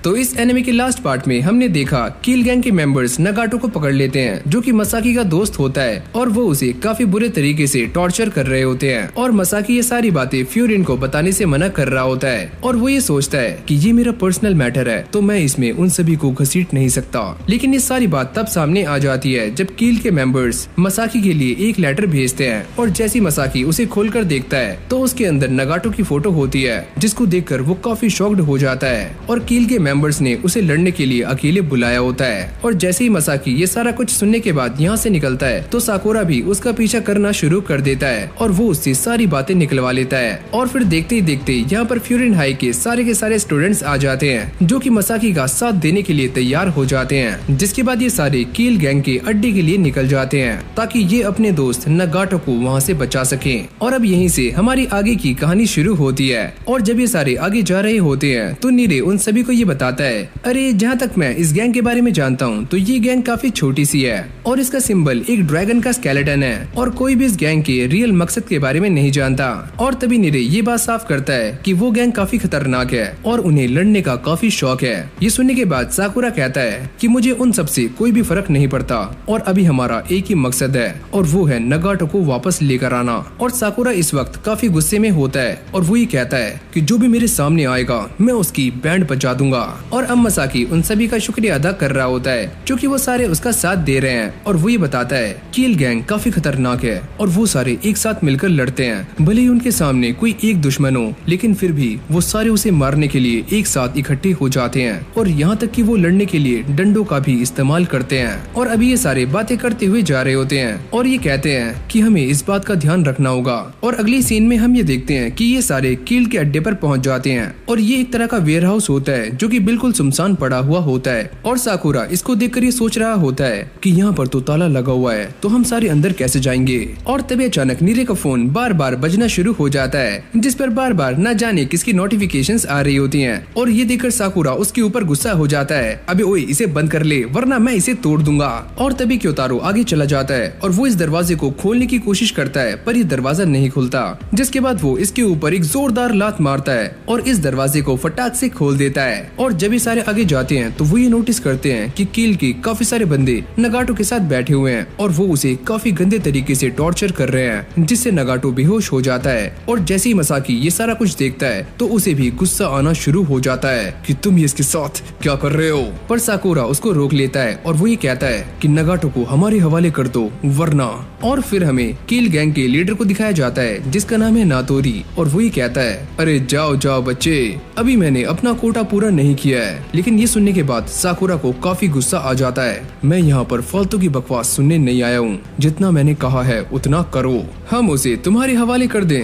तो इस एनिमे के लास्ट पार्ट में हमने देखा किल गैंग के मेंबर्स नगाटो को पकड़ लेते हैं, जो कि मसाकी का दोस्त होता है, और वो उसे काफी बुरे तरीके से टॉर्चर कर रहे होते हैं। और मसाकी ये सारी बातें फ्यूरिन को बताने से मना कर रहा होता है, और वो ये सोचता है कि ये मेरा पर्सनल मैटर है, तो मैं इसमें उन सभी को घसीट नहीं सकता। लेकिन ये सारी बात तब सामने आ जाती है जब किल के मेंबर्स मसाकी के लिए एक लेटर भेजते हैं, और जैसी मसाकी उसे खोलकर देखता है तो उसके अंदर नगाटो की फोटो होती है, जिसको देखकर वो काफी शॉक्ड हो जाता है। और किल के मेंबर्स ने उसे लड़ने के लिए अकेले बुलाया होता है। और जैसे ही मसाकी ये सारा कुछ सुनने के बाद यहाँ से निकलता है तो साकुरा भी उसका पीछा करना शुरू कर देता है, और वो उससे सारी बातें निकलवा लेता है। और फिर देखते ही देखते यहाँ पर फ्यूरिन हाई के सारे स्टूडेंट्स आ जाते हैं, जो कि मसाकी का साथ देने के लिए तैयार हो जाते हैं। जिसके बाद ये सारे किल गैंग के अड्डे के लिए निकल जाते हैं, ताकि ये अपने दोस्त नगाटो को वहाँ से बचा सके। और अब यहीं से हमारी आगे की कहानी शुरू होती है। और जब ये सारे आगे जा रहे होते हैं तो नीरे उन सभी को ये बताता है, अरे जहाँ तक मैं इस गैंग के बारे में जानता हूँ तो ये गैंग काफी छोटी सी है, और इसका सिंबल एक ड्रैगन का स्केलेटन है, और कोई भी इस गैंग के रियल मकसद के बारे में नहीं जानता। और तभी नीरे ये बात साफ करता है कि वो गैंग काफी खतरनाक है और उन्हें लड़ने का काफी शौक है। ये सुनने के बाद साकुरा कहता है कि मुझे उन सब से कोई भी फर्क नहीं पड़ता, और अभी हमारा एक ही मकसद है, और वो है नगाटो को वापस लेकर आना। और साकुरा इस वक्त काफी गुस्से में होता है, और वो ये कहता है कि जो भी मेरे सामने आएगा मैं उसकी बैंड बजा दूंगा। और अब मसाकी उन सभी का शुक्रिया अदा कर रहा होता है, क्योंकि वो सारे उसका साथ दे रहे हैं। और वो ये बताता है किल गैंग काफी खतरनाक है, और वो सारे एक साथ मिलकर लड़ते हैं। भले ही उनके सामने कोई एक दुश्मन हो, लेकिन फिर भी वो सारे उसे मारने के लिए एक साथ इकट्ठे हो जाते हैं, और यहाँ तक कि वो लड़ने के लिए डंडों का भी इस्तेमाल करते हैं। और अभी ये सारे बातें करते हुए जा रहे होते हैं, और ये कहते हैं कि हमें इस बात का ध्यान रखना होगा। और अगली सीन में हम ये देखते हैं कि ये सारे किल के अड्डे पर पहुंच जाते हैं, और ये एक तरह का वेयर हाउस होता है जो कि बिल्कुल सुनसान पड़ा हुआ होता है। और साकुरा इसको देखकर ये सोच रहा होता है कि यहाँ पर तो ताला लगा हुआ है, तो हम सारे अंदर कैसे जाएंगे। और तभी अचानक नीरे का फोन बार बार बजना शुरू हो जाता है, जिस पर बार बार न जाने किसकी नोटिफिकेशंस आ रही होती हैं। और ये देखकर साकुरा उसके ऊपर गुस्सा हो जाता है, अबे ओए इसे बंद कर ले वरना मैं इसे तोड़ दूंगा। और तभी क्योतारो आगे चला जाता है, और वो इस दरवाजे को खोलने की कोशिश करता है, पर ये दरवाजा नहीं खुलता। जिसके बाद वो इसके ऊपर एक जोरदार लात मारता है, और इस दरवाजे को फटाक से खोल देता है। और जब ये सारे आगे जाते हैं तो वो ये नोटिस करते हैं कि किल के काफी सारे बंदे नगाटो के साथ बैठे हुए हैं, और वो उसे काफी गंदे तरीके से टॉर्चर कर रहे हैं, जिससे नगाटो बेहोश हो जाता है। और जैसे ही मसाकी ये सारा कुछ देखता है तो उसे भी गुस्सा आना शुरू हो जाता है कि तुम इसके साथ क्या कर रहे हो। पर साकुरा उसको रोक लेता है, और वो ये कहता है कि नगाटो को हमारे हवाले कर दो वरना। और फिर हमें किल गैंग के लीडर को दिखाया जाता है, जिसका नाम है नातोरी, और वो ये कहता है, अरे जाओ जाओ बच्चे, अभी मैंने अपना कोटा पूरा नहीं किया है। लेकिन ये सुनने के बाद साकुरा को काफी गुस्सा आ जाता है, मैं यहाँ पर फालतू की बकवास सुनने नहीं आया हूँ, जितना मैंने कहा है उतना करो, हम उसे तुम्हारे हवाले कर दें,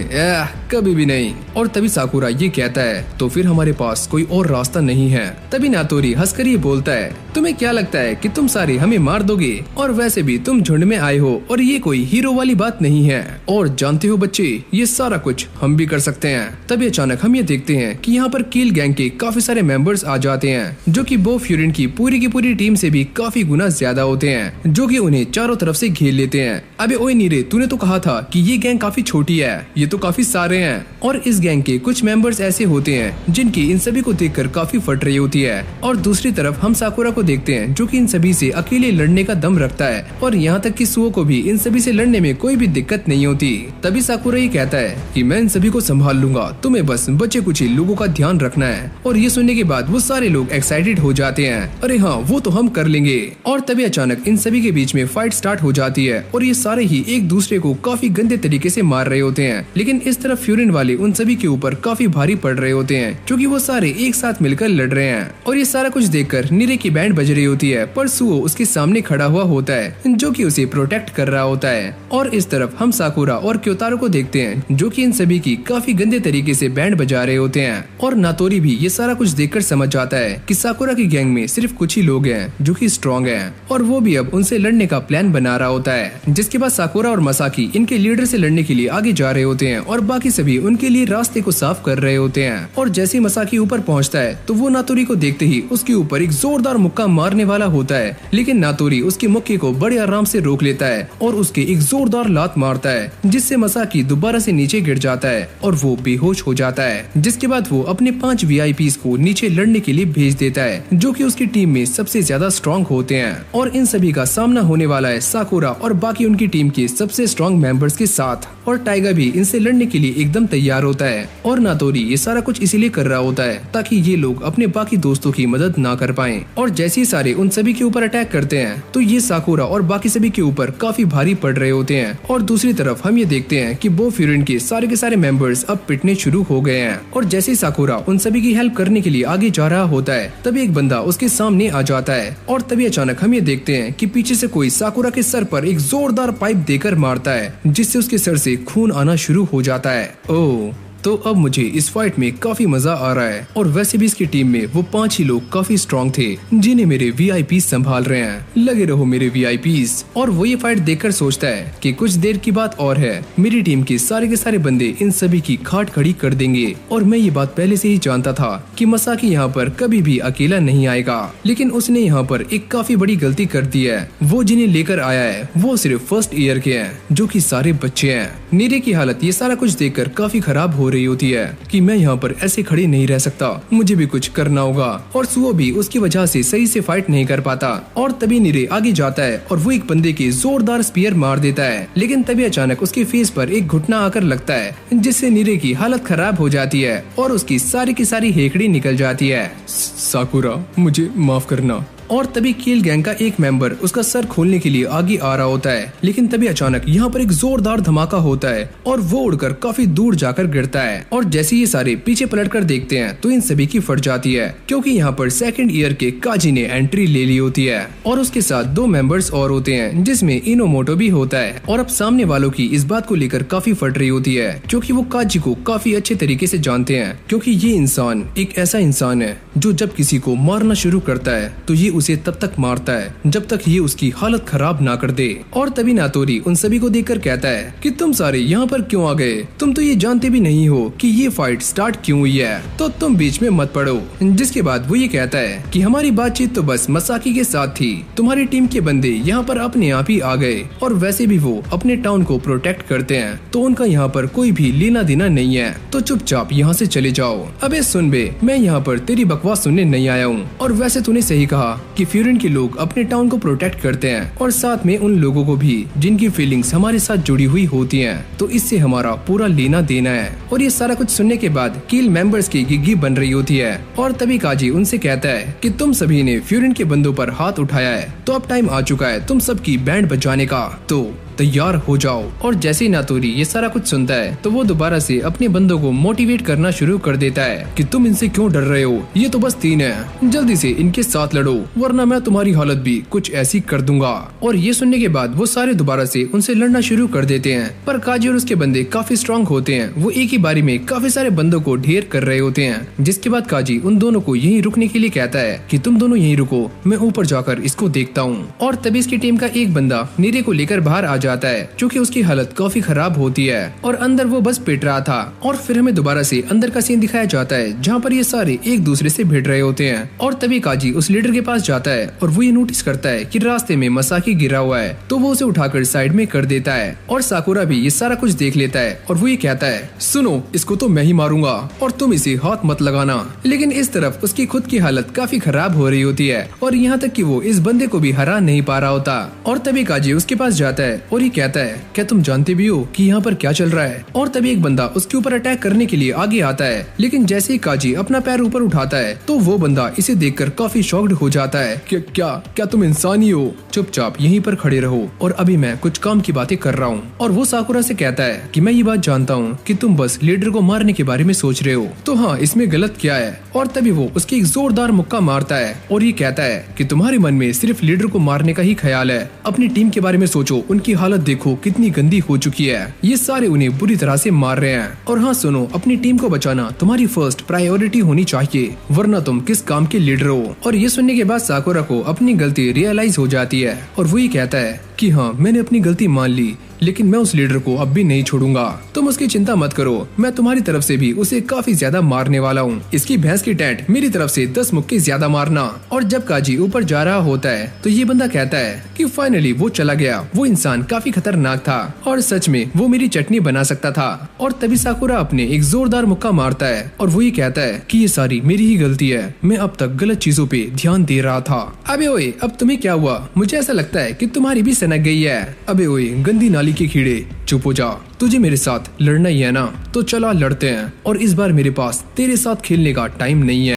कभी भी नहीं। और तभी साकुरा ये कहता है, तो फिर हमारे पास कोई और रास्ता नहीं है। तभी नातोरी हंसकर ये बोलता है, तुम्हें क्या लगता है कि तुम सारे हमें मार दोगे, और वैसे भी तुम झुंड में आए हो, और ये कोई हीरो वाली बात नहीं है, और जानते हो बच्चे ये सारा कुछ हम भी कर सकते हैं। तभी अचानक हम ये देखते हैं कि यहाँ पर किल गैंग के काफी सारे मेंबर्स आ जाते हैं, जो कि बो फ्यूरिन की पूरी टीम से भी काफी गुना ज्यादा होते हैं, जो कि उन्हें चारों तरफ से घेर लेते हैं। अबे ओए नीरे, तूने तो कहा था कि ये गैंग काफी छोटी है, ये तो काफी सारे हैं। और इस गैंग के कुछ मेंबर्स ऐसे होते हैं जिनकी इन सभी को देखकर काफी फट रही होती है, और दूसरी तरफ हम साकुरा को देखते हैं जो कि इन सभी से अकेले लड़ने का दम रखता है, और यहाँ तक कि सुओ को भी इन सभी से लड़ने में कोई भी दिक्कत नहीं होती। तभी साकुरा ये कहता है कि मैं इन सभी को संभाल लूंगा, तुम्हें बस बचे कुछ ही लोगों का ध्यान रखना है। और ये सुनने के बाद वो सारे लोग एक्साइटेड हो जाते हैं, अरे हाँ वो तो हम कर लेंगे। और तभी अचानक इन सभी के बीच में फाइट स्टार्ट हो जाती है, और ये सारे ही एक दूसरे को काफी गंदे तरीके से मार रहे होते हैं। लेकिन इस तरफ फ्यूरिन वाले उन सभी के ऊपर काफी भारी पड़ रहे होते हैं, क्योंकि वो सारे एक साथ मिलकर लड़ रहे हैं। और ये सारा कुछ देखकर नीरे की बैंड बज रही होती है, पर सुओ उसके सामने खड़ा हुआ होता है, जो कि उसे प्रोटेक्ट कर रहा होता है। और इस तरफ हम साकुरा और क्योतारो को देखते हैं, जो कि इन सभी की काफी गंदे तरीके से बैंड बजा रहे होते हैं। और नातोरी भी ये सारा कुछ देखकर समझ जाता है कि साकुरा की गैंग में सिर्फ कुछ ही लोग हैं जो कि स्ट्रॉन्ग हैं, और वो भी अब उनसे लड़ने का प्लान बना रहा होता है। जिसके बाद साकुरा और मसाकी इनके लीडर से लड़ने के लिए आगे जा रहे होते हैं, और बाकी सभी उनके लिए रास्ते को साफ कर रहे होते हैं। और जैसे ही मसाकी ऊपर पहुंचता है तो वो नातोरी को देखते ही उसके ऊपर एक जोरदार मुक्का मारने वाला होता है, लेकिन नातोरी उसके मुक्के को बड़े आराम से रोक लेता है और उसके एक जोरदार लात मारता है, जिससे मसाकी दोबारा से नीचे गिर जाता है और वो बेहोश हो जाता है। जिसके बाद वो अपने 5 VIPs को नीचे लड़ने लड़ने के लिए भेज देता है, जो कि उसकी टीम में सबसे ज्यादा स्ट्रॉन्ग होते हैं। और इन सभी का सामना होने वाला है साकुरा और बाकी उनकी टीम के सबसे स्ट्रॉन्ग मेंबर्स के साथ। और टाइगा भी इनसे लड़ने के लिए एकदम तैयार होता है। और नातोरी ये सारा कुछ इसीलिए कर रहा होता है ताकि ये लोग अपने बाकी दोस्तों की मदद ना कर पाएं। और जैसे ही सारे उन सभी के ऊपर अटैक करते हैं तो ये साकुरा और बाकी सभी के ऊपर काफी भारी पड़ रहे होते हैं। और दूसरी तरफ हम ये देखते हैं कि बो फ्यूरिन के सारे मेंबर्स अब पिटने शुरू हो गए हैं। और जैसे ही साकुरा उन सभी की हेल्प करने के लिए आगे जा रहा होता है तभी एक बंदा उसके सामने आ जाता है। और तभी अचानक हम ये देखते हैं कि पीछे से कोई साकुरा के सर पर एक जोरदार पाइप देकर मारता है, जिससे उसके सर से खून आना शुरू हो जाता है। ओह, तो अब मुझे इस फाइट में काफी मजा आ रहा है। और वैसे भी इसकी टीम में वो 5 ही लोग काफी स्ट्रॉन्ग थे जिन्हें मेरे वीआईपी संभाल रहे हैं। लगे रहो मेरे वीआईपीज। और वो ये फाइट देखकर सोचता है कि कुछ देर की बात और है, मेरी टीम के सारे बंदे इन सभी की खाट खड़ी कर देंगे। और मैं ये बात पहले से ही जानता था कि मसाकी यहाँ पर कभी भी अकेला नहीं आएगा, लेकिन उसने यहाँ पर एक काफी बड़ी गलती कर दी है। वो जिन्हें लेकर आया है वो सिर्फ फर्स्ट ईयर के हैं, जो कि सारे बच्चे हैं। नीरे की हालत ये सारा कुछ देखकर काफी खराब हो रही होती है कि मैं यहाँ पर ऐसे खड़ी नहीं रह सकता, मुझे भी कुछ करना होगा। और सुओ भी उसकी वजह से सही से फाइट नहीं कर पाता। और तभी नीरे आगे जाता है और वो एक बंदे के जोरदार स्पीयर मार देता है, लेकिन तभी अचानक उसके फेस पर एक घुटना आकर लगता है, जिससे नीरे की हालत खराब हो जाती है और उसकी सारी की सारी हेकड़ी निकल जाती है। साकुरा, मुझे माफ करना। और तभी किल गैंग का एक मेंबर उसका सर खोलने के लिए आगे आ रहा होता है, लेकिन तभी अचानक यहाँ पर एक जोरदार धमाका होता है और वो उड़कर काफी दूर जाकर गिरता है। और जैसे ये सारे पीछे पलटकर देखते हैं तो इन सभी की फट जाती है, क्योंकि यहाँ पर सेकंड ईयर के काजी ने एंट्री ले ली होती है। और उसके साथ 2 मेंबर्स और होते हैं, जिसमें इनोमोटो भी होता है। और अब सामने वालों की इस बात को लेकर काफी फट रही होती है, क्योंकि वो काजी को काफी अच्छे तरीके से जानते हैं, क्योंकि ये इंसान एक ऐसा इंसान है जो जब किसी को मारना शुरू करता है तो ये उसे तब तक मारता है जब तक ये उसकी हालत खराब ना कर दे। और तभी नातोरी उन सभी को देखकर कहता है कि तुम सारे यहाँ पर क्यों आ गए, तुम तो ये जानते भी नहीं हो कि ये फाइट स्टार्ट क्यों हुई है, तो तुम बीच में मत पड़ो। जिसके बाद वो ये कहता है कि हमारी बातचीत तो बस मसाकी के साथ थी, तुम्हारी टीम के बंदे यहाँ पर अपने आप ही आ गए, और वैसे भी वो अपने टाउन को प्रोटेक्ट करते हैं तो उनका यहाँ पर कोई भी लेना देना नहीं है, तो चुपचाप यहाँ से चले जाओ। अबे सुन बे, मैं यहाँ पर तेरी बकवास सुनने नहीं आया हूँ। और वैसे तूने सही कहा कि फ्यूरिन के लोग अपने टाउन को प्रोटेक्ट करते हैं, और साथ में उन लोगों को भी जिनकी फीलिंग्स हमारे साथ जुड़ी हुई होती हैं, तो इससे हमारा पूरा लेना देना है। और ये सारा कुछ सुनने के बाद किल मेंबर्स की गिग्गी बन रही होती है। और तभी काजी उनसे कहता है कि तुम सभी ने फ्यूरिन के बंदों पर हाथ उठाया है, तो अब टाइम आ चुका है तुम सबकी बैंड बजाने का, तो तैयार हो जाओ। और जैसे ही नातोरी ये सारा कुछ सुनता है तो वो दोबारा से अपने बंदों को मोटिवेट करना शुरू कर देता है कि तुम इनसे क्यों डर रहे हो, ये तो बस 3 है, जल्दी से इनके साथ लड़ो वरना मैं तुम्हारी हालत भी कुछ ऐसी कर दूंगा। और ये सुनने के बाद वो सारे दोबारा से उनसे लड़ना शुरू कर देते हैं, पर काजी और उसके बंदे काफी स्ट्रॉन्ग होते हैं। वो एक ही बारी में काफी सारे बंदों को ढेर कर रहे होते हैं, जिसके बाद काजी उन दोनों को यहीं रुकने के लिए कहता है कि तुम दोनों यहीं रुको, मैं ऊपर जाकर इसको देखता हूँ। और तभी इसकी टीम का एक बंदा नीरे को लेकर बाहर आ जाता है, क्योंकि उसकी हालत काफी खराब होती है और अंदर वो बस पिट रहा था। और फिर हमें दोबारा से अंदर का सीन दिखाया जाता है जहाँ पर ये सारे एक दूसरे से भिड़ रहे होते हैं। और तभी काजी उस लीडर के पास जाता है और वो ये नोटिस करता है कि रास्ते में मसाकी गिरा हुआ है, तो वो उसे उठाकर साइड में कर देता है। और साकुरा भी ये सारा कुछ देख लेता है और वो ये कहता है, सुनो, इसको तो मैं ही मारूंगा और तुम इसे हाथ मत लगाना। लेकिन इस तरफ उसकी खुद की हालत काफी खराब हो रही होती है और यहाँ तक कि वो इस बंदे को भी हरा नहीं पा रहा होता। और तभी काजी उसके पास जाता है और ये कहता है, क्या तुम जानते भी हो कि यहाँ पर क्या चल रहा है। और तभी एक बंदा उसके ऊपर अटैक करने के लिए आगे आता है, लेकिन जैसे ही काजी अपना पैर ऊपर उठाता है तो वो बंदा इसे देखकर काफी शॉक्ड हो जाता है। क्या तुम इंसान ही हो, चुपचाप यहीं पर खड़े रहो और अभी मैं कुछ काम की बातें कर रहा हूँ। और वो साकुरा से कहता है कि मैं ये बात जानता हूँ कि तुम बस लीडर को मारने के बारे में सोच रहे हो, तो हाँ, इसमें गलत क्या है। और तभी वो उसकी एक जोरदार मुक्का मारता है और ये कहता है कि तुम्हारे मन में सिर्फ लीडर को मारने का ही ख्याल है, अपनी टीम के बारे में सोचो, उनकी हालत देखो कितनी गंदी हो चुकी है, ये सारे उन्हें बुरी तरह से मार रहे हैं। और हाँ सुनो, अपनी टीम को बचाना तुम्हारी फर्स्ट प्रायोरिटी होनी चाहिए, वरना तुम किस काम के लीडर हो। और ये सुनने के बाद साकुरा को अपनी गलती रियलाइज हो जाती है और वो ये कहता है कि हाँ मैंने अपनी गलती मान ली, लेकिन मैं उस लीडर को अब भी नहीं छोड़ूंगा। तुम उसकी चिंता मत करो, मैं तुम्हारी तरफ से भी उसे काफी ज्यादा मारने वाला हूँ। इसकी भैंस की टैंट मेरी तरफ से 10 मुक्के ज्यादा मारना। और जब काजी ऊपर जा रहा होता है तो ये बंदा कहता है कि फाइनली वो चला गया। वो इंसान काफी खतरनाक था और सच में वो मेरी चटनी बना सकता था। और तभी साकुरा अपने एक जोरदार मुक्का मारता है और वो ये कहता है कि ये सारी मेरी ही गलती है, मैं अब तक गलत चीजों पे ध्यान दे रहा था। अबे ओए, अब तुम्हें क्या हुआ? मुझे ऐसा लगता है कि तुम्हारी भी सनक गई है। अबे ओए गंदी नाली के कीड़े, चुप हो जा। तुझे मेरे साथ लड़ना ही है ना, तो चला लड़ते हैं। और इस बार मेरे पास तेरे साथ खेलने का टाइम नहीं है।